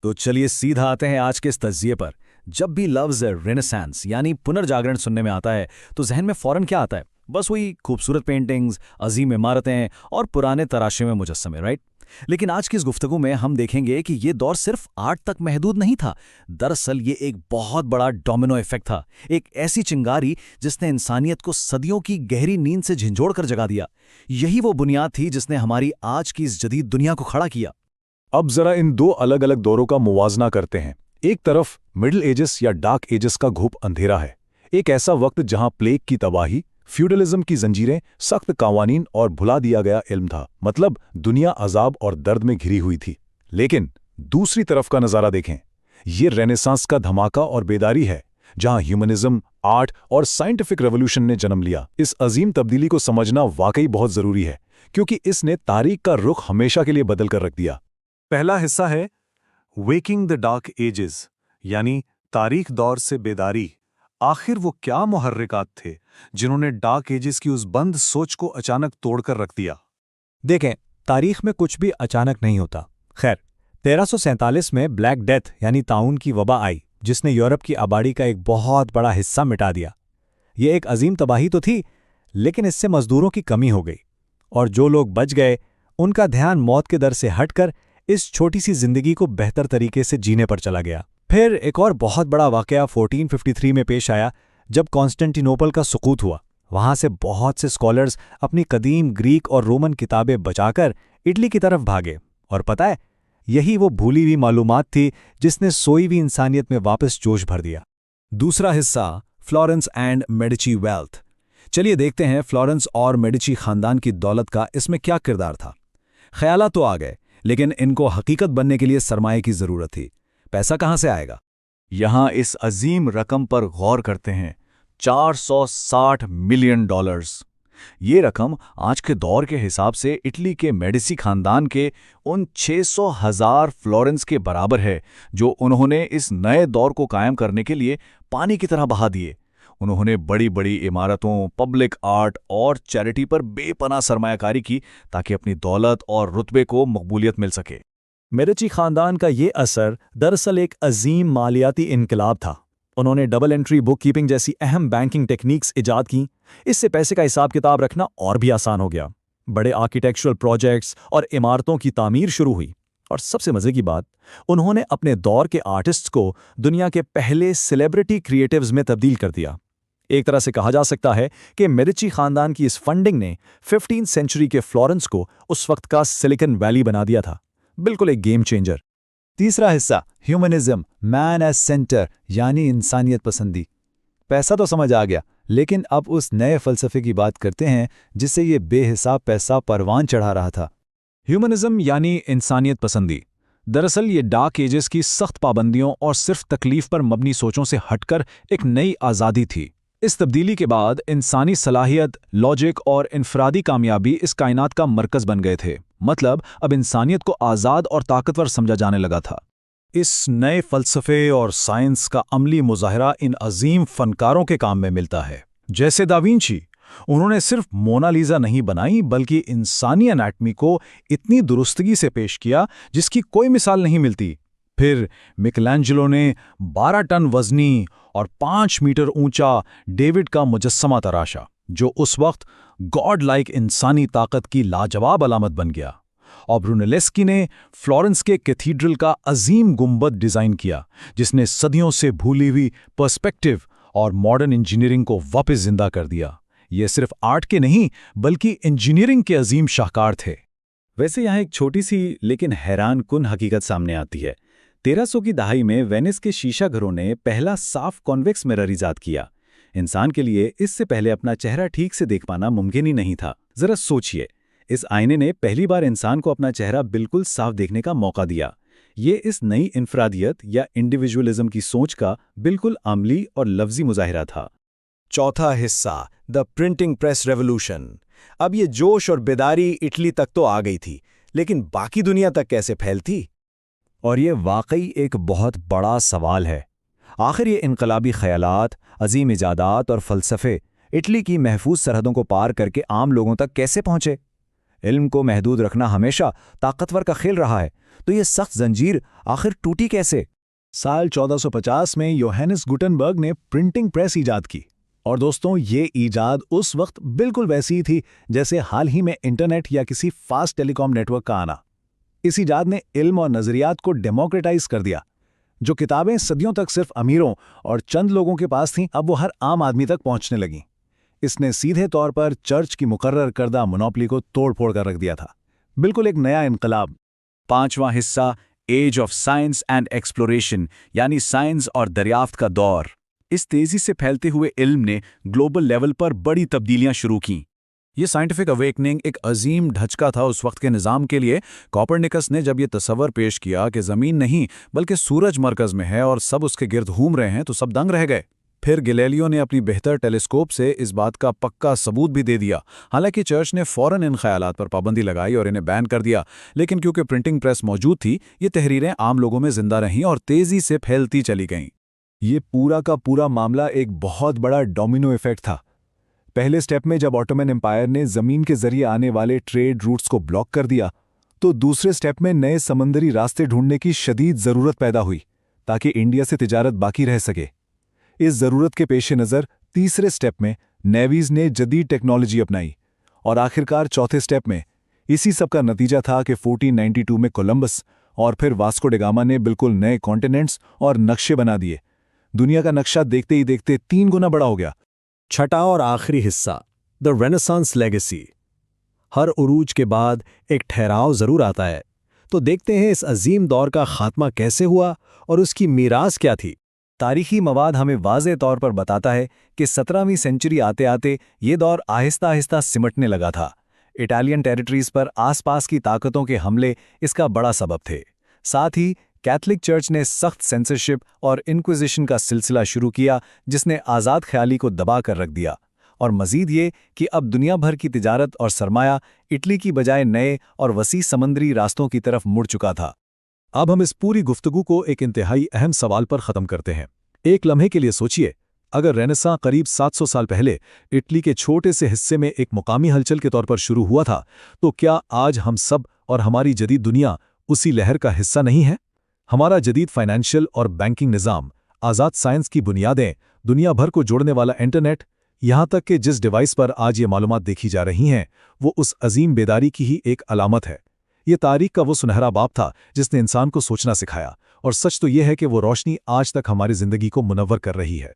تو چلیے सीधा आते हैं आज के इस तज्जिए पर। जब भी लफ्ज़ रेनेसांस यानी पुनर्जागरण सुनने में आता है तो जहन में फ़ौरन क्या आता है? बस वही खूबसूरत पेंटिंग्स, अजीम इमारतें और पुराने तराशे में मुजस्समे, राइट? लेकिन आज की इस गुफ्तगू में हम देखेंगे कि ये दौर सिर्फ आर्ट तक महदूद नहीं था। दरअसल ये एक बहुत बड़ा डोमिनो इफेक्ट था, एक ऐसी चिंगारी जिसने इंसानियत को सदियों की गहरी नींद से झंझोड़ कर जगा दिया। यही वो बुनियाद थी जिसने हमारी आज की इस जदीद दुनिया को खड़ा किया। अब जरा इन दो अलग अलग दौरों का मुवाजना करते हैं। एक तरफ मिडिल एजेस या डार्क एजेस का घुप अंधेरा है, एक ऐसा वक्त जहां प्लेग की तबाही, फ्यूडलिज्म की जंजीरें, सख्त कावानीन और भुला दिया गया इल्म था। मतलब दुनिया अजाब और दर्द में घिरी हुई थी। लेकिन दूसरी तरफ का नज़ारा देखें, ये रेनेसांस का धमाका और बेदारी है, जहां ह्यूमनिज्म, आर्ट और साइंटिफिक रेवोल्यूशन ने जन्म लिया। इस अजीम तब्दीली को समझना वाकई बहुत ज़रूरी है, क्योंकि इसने तारीख का रुख हमेशा के लिए बदल कर रख दिया। पहला हिस्सा है वेकिंग द डार्क एजेस, यानी तारीख दौर से बेदारी। आखिर वो क्या मुहर्रिकात थे जिन्होंने डार्क एजेस की उस बंद सोच को अचानक तोड़कर रख दिया? देखें, तारीख में कुछ भी अचानक नहीं होता। खैर, 1347 में ब्लैक डेथ यानी ताउन की वबा आई, जिसने यूरोप की आबादी का एक बहुत बड़ा हिस्सा मिटा दिया। ये एक अजीम तबाही तो थी, लेकिन इससे मजदूरों की कमी हो गई, और जो लोग बच गए उनका ध्यान मौत के दर से हटकर इस छोटी सी जिंदगी को बेहतर तरीके से जीने पर चला गया। फिर एक और बहुत बड़ा वाकया 1453 में पेश आया, जब कॉन्स्टेंटिनोपल का सुकूत हुआ। वहां से बहुत से स्कॉलर्स अपनी कदीम ग्रीक और रोमन किताबें बचाकर इटली की तरफ भागे। और पता है, यही वो भूली हुई मालूमात थी जिसने सोई हुई इंसानियत में वापस जोश भर दिया। दूसरा हिस्सा फ्लोरेंस एंड मेडिची वेल्थ। चलिए देखते हैं फ्लोरेंस और मेडिची खानदान की दौलत का इसमें क्या किरदार था। ख्यालात तो आ गए, लेकिन इनको हकीकत बनने के लिए सरमाए की जरूरत थी। पैसा कहां से आएगा? यहां इस अजीम रकम पर गौर करते हैं, $460 मिलियन। ये रकम आज के दौर के हिसाब से इटली के मेडिसी खानदान के उन 600,000 फ्लोरेंस के बराबर है, जो उन्होंने इस नए दौर को कायम करने के लिए पानी की तरह बहा दिए। उन्होंने बड़ी बड़ी इमारतों, पब्लिक आर्ट और चैरिटी पर बेपनाह सरमायाकारी की, ताकि अपनी दौलत और रुतबे को मकबूलियत मिल सके। मेडिची खानदान का ये असर दरअसल एक अजीम मालियाती इनकलाब था। उन्होंने डबल एंट्री बुक कीपिंग जैसी अहम बैंकिंग टेक्निक्स इजाद की। इससे पैसे का हिसाब किताब रखना और भी आसान हो गया। बड़े आर्किटेक्चरल प्रोजेक्ट्स और इमारतों की तामीर शुरू हुई। और सबसे मजे की बात, उन्होंने अपने दौर के आर्टिस्ट्स को दुनिया के पहले सेलिब्रिटी क्रिएटिव्स में तब्दील कर दिया। एक तरह से कहा जा सकता है कि मेडिची खानदान की इस फंडिंग ने 15वीं सेंचुरी के फ्लोरेंस को उस वक्त का सिलिकॉन वैली बना दिया था। बिल्कुल एक गेम चेंजर। तीसरा हिस्सा ह्यूमनिज्म, मैन एज सेंटर, यानी इंसानियत पसंदी। पैसा तो समझ आ गया, लेकिन अब उस नए फलसफे की बात करते हैं जिससे ये बेहिसाब पैसा परवान चढ़ा रहा था। ह्यूमनिज्म यानी इंसानियत पसंदी। दरअसल ये डार्क एजेस की सख्त पाबंदियों और सिर्फ तकलीफ पर मबनी सोचों से हटकर एक नई आज़ादी थी। इस तब्दीली के बाद इंसानी सलाहियत, लॉजिक और इनफरादी कामयाबी इस कायनात का मरकज़ बन गए थे। मतलब अब इंसानियत को आज़ाद और ताकतवर समझा जाने लगा था। इस नए फलसफे और साइंस का अमली मुजाहरा इन अजीम फनकारों के काम में मिलता है, जैसे दा विंची। उन्होंने सिर्फ मोनालिसा नहीं बनाई, बल्कि इंसानी एनाटमी को इतनी दुरुस्तगी से पेश किया जिसकी कोई मिसाल नहीं मिलती। फिर मिकेलेंजेलो ने 12 टन वजनी और 5 मीटर ऊंचा डेविड का मुजस्समा तराशा, जो उस वक्त गॉड लाइक इंसानी ताकत की लाजवाब अलामत बन गया। और ब्रूनेलेस्की ने फ्लोरेंस के कैथीड्रल का अजीम गुंबद डिज़ाइन किया, जिसने सदियों से भूली हुई पर्सपेक्टिव और मॉडर्न इंजीनियरिंग को वापस जिंदा कर दिया। ये सिर्फ आर्ट के नहीं, बल्कि इंजीनियरिंग के अजीम शाहकार थे। वैसे यहाँ एक छोटी सी लेकिन हैरान कुन हकीकत सामने आती है। 1300 की दहाई में वेनिस के शीशा घरों ने पहला साफ कॉन्वेक्स मिरर ईजाद किया। इंसान के लिए इससे पहले अपना चेहरा ठीक से देख पाना मुमकिन ही नहीं था। जरा सोचिए, इस आईने ने पहली बार इंसान को अपना चेहरा बिल्कुल साफ देखने का मौका दिया। ये इस नई इनफरादियत या इंडिविजुअलिज्म की सोच का बिल्कुल अमली और लफ्जी मुजाहिरा था। चौथा हिस्सा, द प्रिंटिंग प्रेस रेवोल्यूशन। अब ये जोश और बेदारी इटली तक तो आ गई थी, लेकिन बाकी दुनिया तक कैसे फैलती? और ये वाकई एक बहुत बड़ा सवाल है। आखिर ये इनकलाबी ख्यालात, अजीम इजादात और फ़लसफ़े इटली की महफूज सरहदों को पार करके आम लोगों तक कैसे पहुँचे? इल्म को महदूद रखना हमेशा ताकतवर का खेल रहा है, تو یہ سخت زنجیر آخر ٹوٹی کیسے؟ سال 1450 میں یوہانس گوٹنبرگ نے پرنٹنگ پریس ایجاد کی، اور دوستوں یہ ایجاد اس وقت بالکل ویسی ہی تھی جیسے حال ہی میں انٹرنیٹ یا کسی فاسٹ ٹیلی کام نیٹ ورک کا آنا۔ اس ایجاد نے علم اور نظریات کو ڈیموکریٹائز کر دیا۔ جو کتابیں صدیوں تک صرف امیروں اور چند لوگوں کے پاس تھیں، اب وہ ہر عام آدمی تک پہنچنے لگیں۔ اس نے سیدھے طور پر چرچ کی مقرر کردہ مونوپلی کو توڑ پھوڑ کر رکھ دیا تھا، بالکل ایک نیا انقلاب۔ پانچواں حصہ، age of science and exploration, یعنی سائنس اور دریافت کا دور۔ اس تیزی سے پھیلتے ہوئے علم نے گلوبل لیول پر بڑی تبدیلیاں شروع کیں۔ یہ سائنٹیفک اویکننگ ایک عظیم دھچکا تھا اس وقت کے نظام کے لیے۔ کوپرنیکس نے جب یہ تصور پیش کیا کہ زمین نہیں بلکہ سورج مرکز میں ہے اور سب اس کے گرد گھوم رہے ہیں تو سب دنگ رہ گئے۔ پھر گلیلیو نے اپنی بہتر ٹیلیسکوپ سے اس بات کا پکا ثبوت بھی دے دیا۔ حالانکہ چرچ نے فوراً ان خیالات پر پابندی لگائی اور انہیں بین کر دیا، لیکن کیونکہ پرنٹنگ پریس موجود تھی، یہ تحریریں عام لوگوں میں زندہ رہیں اور تیزی سے پھیلتی چلی گئیں۔ یہ پورا کا پورا معاملہ ایک بہت بڑا ڈومینو ایفیکٹ تھا۔ پہلے سٹیپ میں جب آٹومن امپائر نے زمین کے ذریعے آنے والے ٹریڈ روٹس کو بلاک کر دیا، تو دوسرے سٹیپ میں نئے سمندری راستے ڈھونڈنے کی شدید ضرورت پیدا ہوئی تاکہ انڈیا سے تجارت باقی رہ سکے۔ اس ضرورت کے پیش نظر تیسرے سٹیپ میں نیویز نے جدید ٹیکنالوجی اپنائی، اور آخرکار چوتھے سٹیپ میں اسی سب کا نتیجہ تھا کہ 1492 میں کولمبس اور پھر واسکو ڈے گاما نے بالکل نئے کانٹیننٹس اور نقشے بنا دیے۔ دنیا کا نقشہ دیکھتے ہی دیکھتے 3 گنا بڑا ہو گیا۔ چھٹا اور آخری حصہ، دا رینیسانس لیگیسی۔ ہر عروج کے بعد ایک ٹھہراؤ ضرور آتا ہے، تو دیکھتے ہیں اس عظیم دور کا خاتمہ کیسے ہوا اور اس کی میراث کیا تھی۔ تاریخی مواد ہمیں واضح طور پر بتاتا ہے کہ 17ویں سینچری آتے آتے یہ دور آہستہ آہستہ سمٹنے لگا تھا۔ اٹالین ٹیریٹریز پر آس پاس کی طاقتوں کے حملے اس کا بڑا سبب تھے۔ ساتھ ہی کیتھولک چرچ نے سخت سینسرشپ اور انکویزیشن کا سلسلہ شروع کیا، جس نے آزاد خیالی کو دبا کر رکھ دیا، اور مزید یہ کہ اب دنیا بھر کی تجارت اور سرمایہ اٹلی کی بجائے نئے اور وسیع سمندری راستوں کی طرف مڑ چکا تھا۔ اب ہم اس پوری گفتگو کو ایک انتہائی اہم سوال پر ختم کرتے ہیں۔ ایک لمحے کے لیے سوچئے، اگر رینیساں قریب 700 سال پہلے اٹلی کے چھوٹے سے حصے میں ایک مقامی ہلچل کے طور پر شروع ہوا تھا، تو کیا آج ہم سب اور ہماری جدید دنیا اسی لہر کا حصہ نہیں ہے؟ ہمارا جدید فائنینشیل اور بینکنگ نظام، آزاد سائنس کی بنیادیں، دنیا بھر کو جوڑنے والا انٹرنیٹ، یہاں تک کہ جس ڈیوائس پر آج یہ معلومات دیکھی جا رہی ہیں، وہ اس عظیم بیداری کی ہی ایک علامت ہے۔ یہ تاریخ کا وہ سنہرا باب تھا جس نے انسان کو سوچنا سکھایا، اور سچ تو یہ ہے کہ وہ روشنی آج تک ہماری زندگی کو منور کر رہی ہے۔